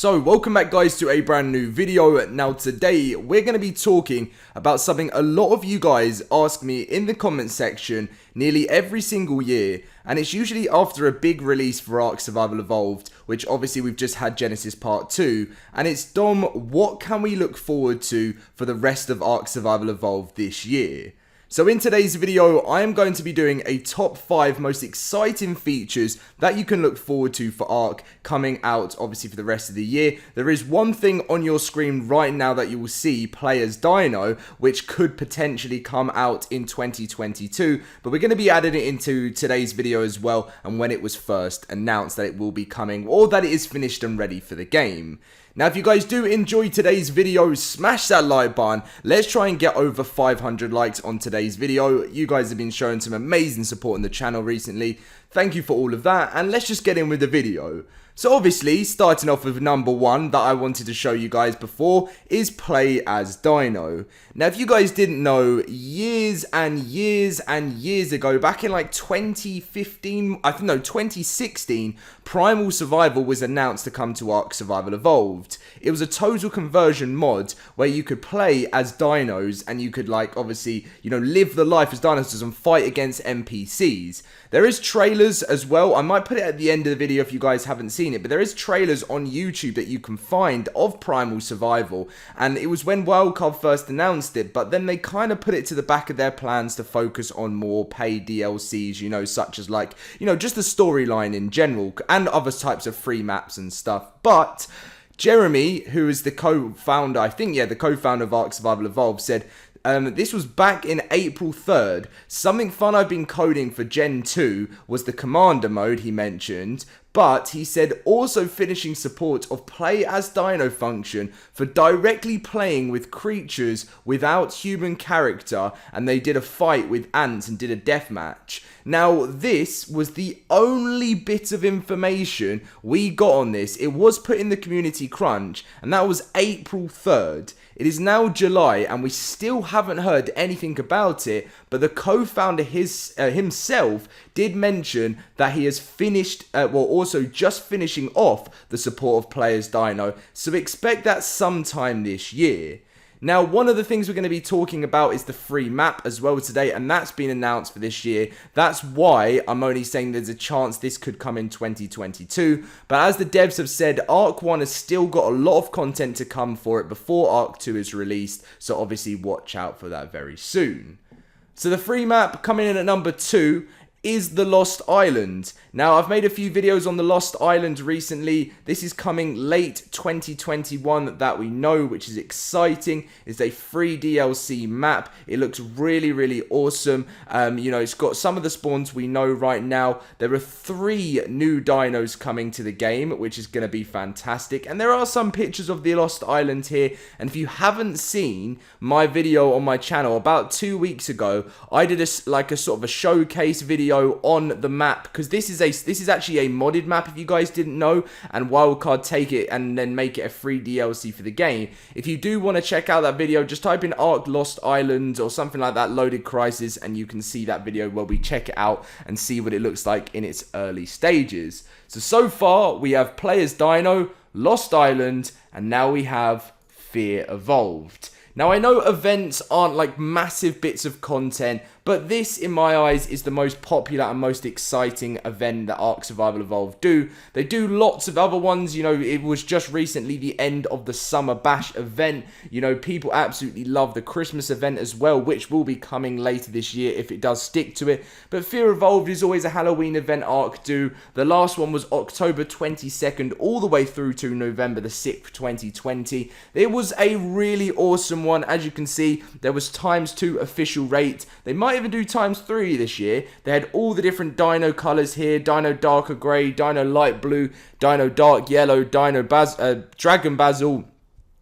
So, welcome back guys to a brand new video. Now today, we're going to be talking about something a lot of you guys ask me in the comment section nearly every single year. And it's usually after a big release for ARK Survival Evolved, which obviously we've just had Genesis Part 2. And it's, Dom, what can we look forward to for the rest of ARK Survival Evolved this year? So in today's video, I am going to be doing a top 5 most exciting features that you can look forward to for ARK coming out, obviously, for the rest of the year. There is one thing on your screen right now that you will see, play as Dino, which could potentially come out in 2022, but we're going to be adding it into today's video as well, and when it was first announced that it will be coming, or that it is finished and ready for the game. Now, if you guys do enjoy today's video, smash that like button. Let's try and get over 500 likes on today's video. You guys have been showing some amazing support on the channel recently. Thank you for all of that, and let's just get in with the video. So obviously, starting off with number 1 that I wanted to show you guys before is play as Dino. Now, if you guys didn't know, years and years and years ago, back in like 2015, I think no, 2016, Primal Survival was announced to come to ARK Survival Evolved. It was a total conversion mod where you could play as dinos and you could, like, obviously, you know, live the life as dinosaurs and fight against NPCs. There is trailers as well. I might put it at the end of the video if you guys haven't seen it, but there is trailers on YouTube that you can find of Primal Survival, and it was when Wildcard first announced it, but then they kind of put it to the back of their plans to focus on more paid DLCs, you know, such as, like, you know, just the storyline in general, and other types of free maps and stuff. But Jeremy, who is the co-founder, I think, yeah, the co-founder of ARK Survival Evolved, said, this was back in April 3rd. Something fun I've been coding for Gen 2 was the Commander mode he mentioned, but he said also finishing support of play as Dino function for directly playing with creatures without human character, and they did a fight with ants and did a deathmatch. Now, this was the only bit of information we got on this. It was put in the community crunch, and that was April 3rd. It is now July, and we still haven't heard anything about it, but the co-founder himself did mention that he has finished, also just finishing off the support of Players Dino, so expect that sometime this year. Now, one of the things we're going to be talking about is the free map as well today, and that's been announced for this year. That's why I'm only saying there's a chance this could come in 2022. But as the devs have said, ARK 1 has still got a lot of content to come for it before ARK 2 is released, so obviously watch out for that very soon. So the free map coming in at number 2 is the Lost Island. Now, I've made a few videos on the Lost Island recently. This is coming late 2021 that we know, which is exciting. It's a free DLC map. It looks really, really awesome. You know, it's got some of the spawns we know right now. There are 3 new dinos coming to the game, which is going to be fantastic. And there are some pictures of the Lost Island here. And if you haven't seen my video on my channel, about 2 weeks ago, I did a sort of a showcase video on the map, because this is actually a modded map, if you guys didn't know, and Wildcard take it and then make it a free DLC for the game. If you do want to check out that video, just type in ARK Lost Island or something like that, Loaded Crisis, and you can see that video where we check it out and see what it looks like in its early stages. So far we have Players Dino, Lost Island, and now we have Fear Evolved. Now, I know events aren't like massive bits of content, but this, in my eyes, is the most popular and most exciting event that ARK Survival Evolved do. They do lots of other ones. You know, it was just recently the end of the Summer Bash event. You know, people absolutely love the Christmas event as well, which will be coming later this year if it does stick to it. But Fear Evolved is always a Halloween event ARK do. The last one was October 22nd all the way through to November the 6th, 2020. It was a really awesome one. As you can see, there was ×2 official rate. They might even do ×3 this year. They had all the different dino colors here: Dino Darker Grey, Dino Light Blue, Dino Dark Yellow, Dragon Basil,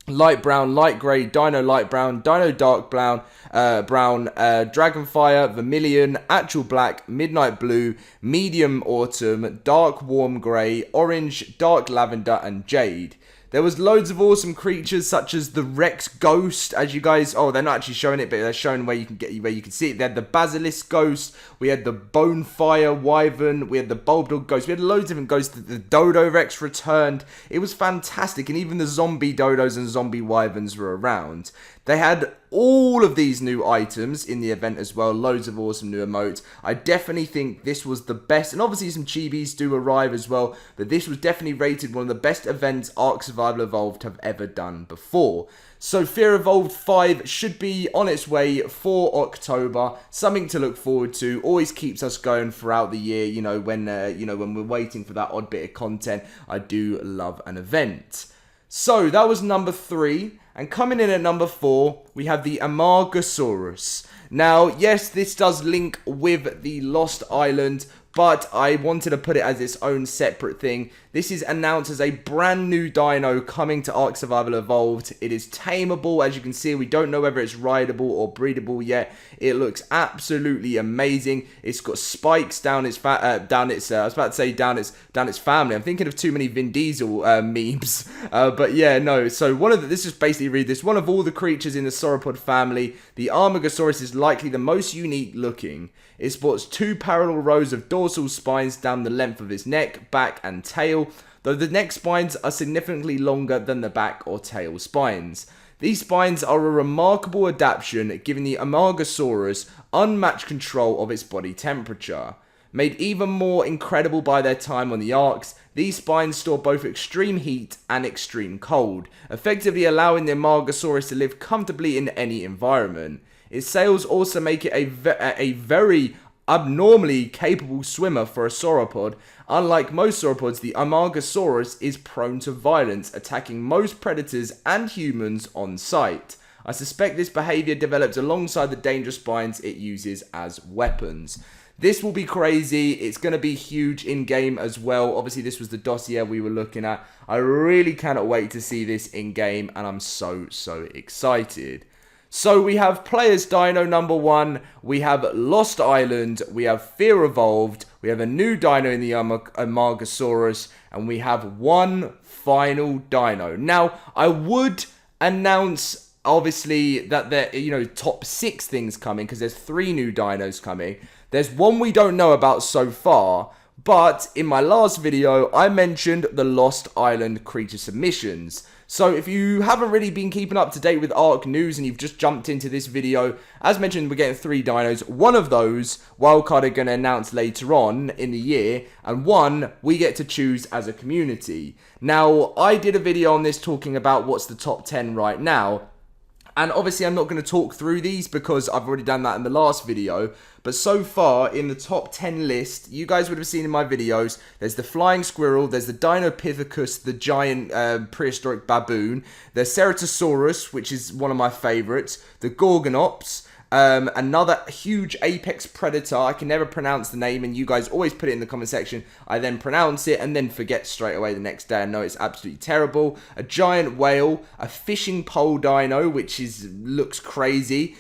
Light Brown, Light Grey, Dino Light Brown, Dino Dark Brown, Dragonfire, Vermilion, Actual Black, Midnight Blue, Medium Autumn, Dark Warm Grey, Orange, Dark Lavender, and Jade. There was loads of awesome creatures such as the Rex Ghost, as you guys, oh, they're not actually showing it, but they're showing where you can see it. They had the Basilisk Ghost, we had the Bonefire Wyvern, we had the Bulldog Ghost, we had loads of different ghosts. The Dodo Rex returned. It was fantastic, and even the zombie dodos and zombie wyverns were around. They had all of these new items in the event as well. Loads of awesome new emotes. I definitely think this was the best. And obviously some chibis do arrive as well. But this was definitely rated one of the best events ARK Survival Evolved have ever done before. So Fear Evolved 5 should be on its way for October. Something to look forward to. Always keeps us going throughout the year. You know, when we're waiting for that odd bit of content. I do love an event. So that was number 3. And coming in at number 4, we have the Amargasaurus. Now, yes, this does link with the Lost Island, but I wanted to put it as its own separate thing. This is announced as a brand new dino coming to ARK Survival Evolved. It is tameable, as you can see. We don't know whether it's rideable or breedable yet. It looks absolutely amazing. It's got spikes down its family. I'm thinking of too many Vin Diesel memes. But yeah, no. So this just basically read this. One of all the creatures in the sauropod family, the Amargasaurus is likely the most unique looking. It sports 2 parallel rows of dorsal spines down the length of its neck, back, and tail, though the neck spines are significantly longer than the back or tail spines. These spines are a remarkable adaptation, giving the Amargasaurus unmatched control of its body temperature. Made even more incredible by their time on the Arks, these spines store both extreme heat and extreme cold, effectively allowing the Amargasaurus to live comfortably in any environment. Its sails also make it a very abnormally capable swimmer for a sauropod. Unlike most sauropods, the Amargasaurus is prone to violence, attacking most predators and humans on sight. I suspect this behavior develops alongside the dangerous spines it uses as weapons. This will be crazy. It's going to be huge in-game as well. Obviously, this was the dossier we were looking at. I really cannot wait to see this in-game, and I'm so excited. So we have Players Dino number 1, we have Lost Island, we have Fear Evolved, we have a new dino in the Amargasaurus, and we have one final dino. Now, I would announce, obviously, that there, top 6 things coming, because there's 3 new dinos coming. There's one we don't know about so far, but in my last video, I mentioned the Lost Island creature submissions. So if you haven't really been keeping up to date with ARK news and you've just jumped into this video, as mentioned, we're getting 3 dinos. One of those, Wildcard are going to announce later on in the year, and one we get to choose as a community. Now, I did a video on this talking about what's the top 10 right now. And obviously I'm not going to talk through these because I've already done that in the last video. But so far in the top 10 list, you guys would have seen in my videos, there's the flying squirrel, there's the Dinopithecus, the giant prehistoric baboon, there's Ceratosaurus, which is one of my favorites, the Gorgonops, another huge apex predator. I can never pronounce the name, and you guys always put it in the comment section. I then pronounce it and then forget straight away the next day. I know it's absolutely terrible. A giant whale, a fishing pole dino, which looks crazy.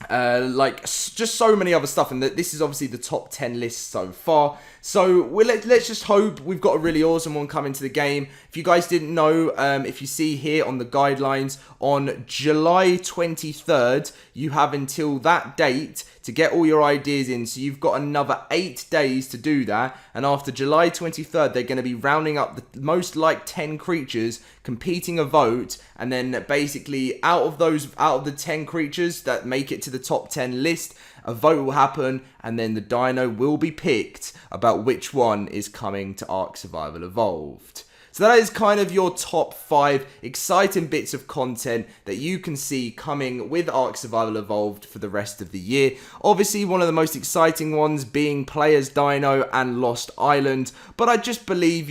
Just so many other stuff, and this is obviously the top 10 list so far. So let's just hope we've got a really awesome one coming to the game. If you guys didn't know, if you see here on the guidelines, on July 23rd, you have until that date to get all your ideas in. So you've got another 8 days to do that. And after July 23rd, they're going to be rounding up the most like 10 creatures, competing a vote. And then basically out of the 10 creatures that make it to the top 10 list, a vote will happen, and then the dino will be picked about which one is coming to ARK Survival Evolved. So that is kind of your top 5 exciting bits of content that you can see coming with ARK Survival Evolved for the rest of the year. Obviously, one of the most exciting ones being Players Dino and Lost Island. But I just believe,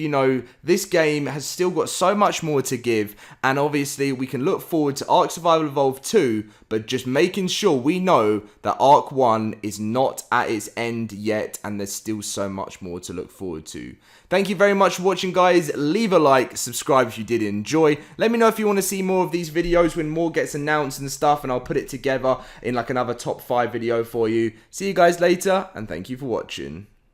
this game has still got so much more to give. And obviously, we can look forward to ARK Survival Evolved 2, but just making sure we know that ARK 1 is not at its end yet, and there's still so much more to look forward to. Thank you very much for watching, guys. Leave a like, subscribe if you did enjoy. Let me know if you want to see more of these videos when more gets announced and stuff, and I'll put it together in like another top 5 video for you. See you guys later, and thank you for watching.